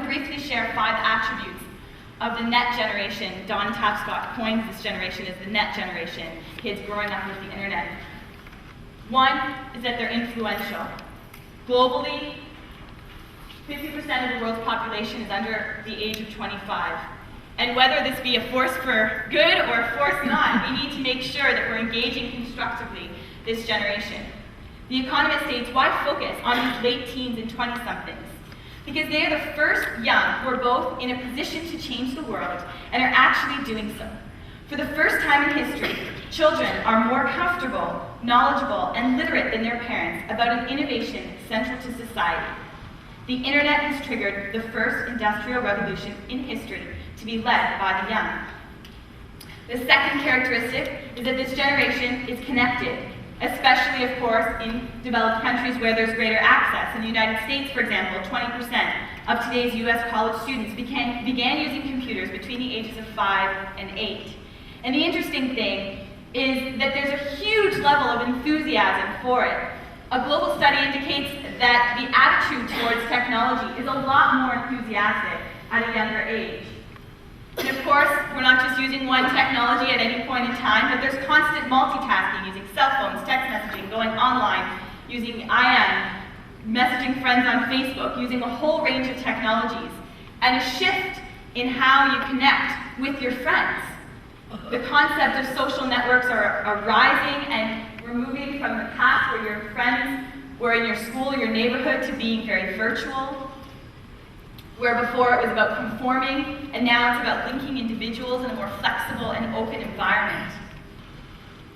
briefly share 5 attributes of the net generation. Don Tapscott coins this generation as the net generation, kids growing up with the internet. 1 is that they're influential. Globally, 50% of the world's population is under the age of 25. And whether this be a force for good or a force not, we need to make sure that we're engaging constructively this generation. The Economist states, why focus on these late teens and 20-somethings? Because they are the first young who are both in a position to change the world and are actually doing so. For the first time in history, children are more comfortable, knowledgeable, and literate than their parents about an innovation central to society. The internet has triggered the first industrial revolution in history to be led by the young. The second characteristic is that this generation is connected, especially, of course, in developed countries where there's greater access. In the United States, for example, 20% of today's US college students began using computers between the ages of 5 and 8. And the interesting thing is that there's a huge level of enthusiasm for it. A global study indicates that the attitude towards technology is a lot more enthusiastic at a younger age. And of course, we're not just using one technology at any point in time, but there's constant multitasking, using cell phones, text messaging, going online, using IM, messaging friends on Facebook, using a whole range of technologies, and a shift in how you connect with your friends. The concept of social networks are rising, and we're moving from the past where your friends were in your school, your neighborhood, to being very virtual, where before it was about conforming, and now it's about linking individuals in a more flexible and open environment.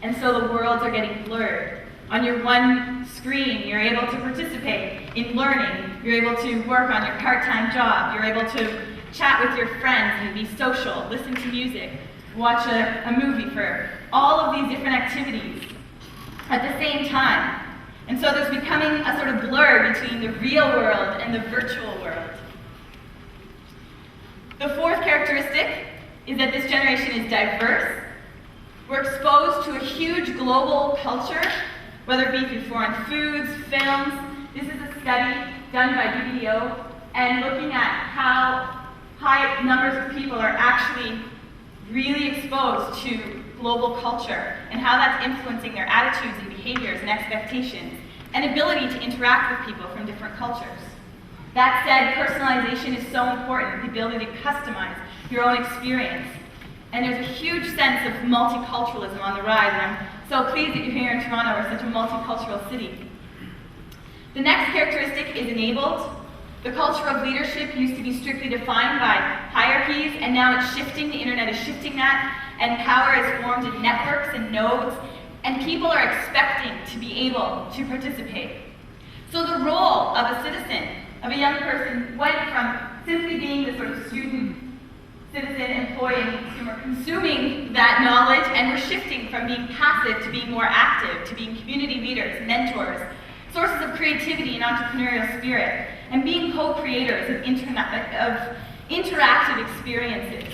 And so the worlds are getting blurred. On your one screen, you're able to participate in learning, you're able to work on your part-time job, you're able to chat with your friends and be social, listen to music, watch a movie, for all of these different activities at the same time. And so there's becoming a sort of blur between the real world and the virtual world. The fourth characteristic is that this generation is diverse. We're exposed to a huge global culture, whether it be through foreign foods, films. This is a study done by BBDO, and looking at how high numbers of people are actually really exposed to global culture and how that's influencing their attitudes and behaviors and expectations and ability to interact with people from different cultures. That said, personalization is so important, the ability to customize your own experience. And there's a huge sense of multiculturalism on the rise, and I'm so pleased that you're here in Toronto. We're such a multicultural city. The next characteristic is enabled. The culture of leadership used to be strictly defined by hierarchies, and now it's shifting. The internet is shifting that, and power is formed in networks and nodes, and people are expecting to be able to participate. So the role of a citizen, of a young person, went from simply being the sort of student, citizen, employee, and consumer, consuming that knowledge, and we're shifting from being passive to being more active, to being community leaders, mentors, sources of creativity and entrepreneurial spirit, and being co-creators of interactive experiences.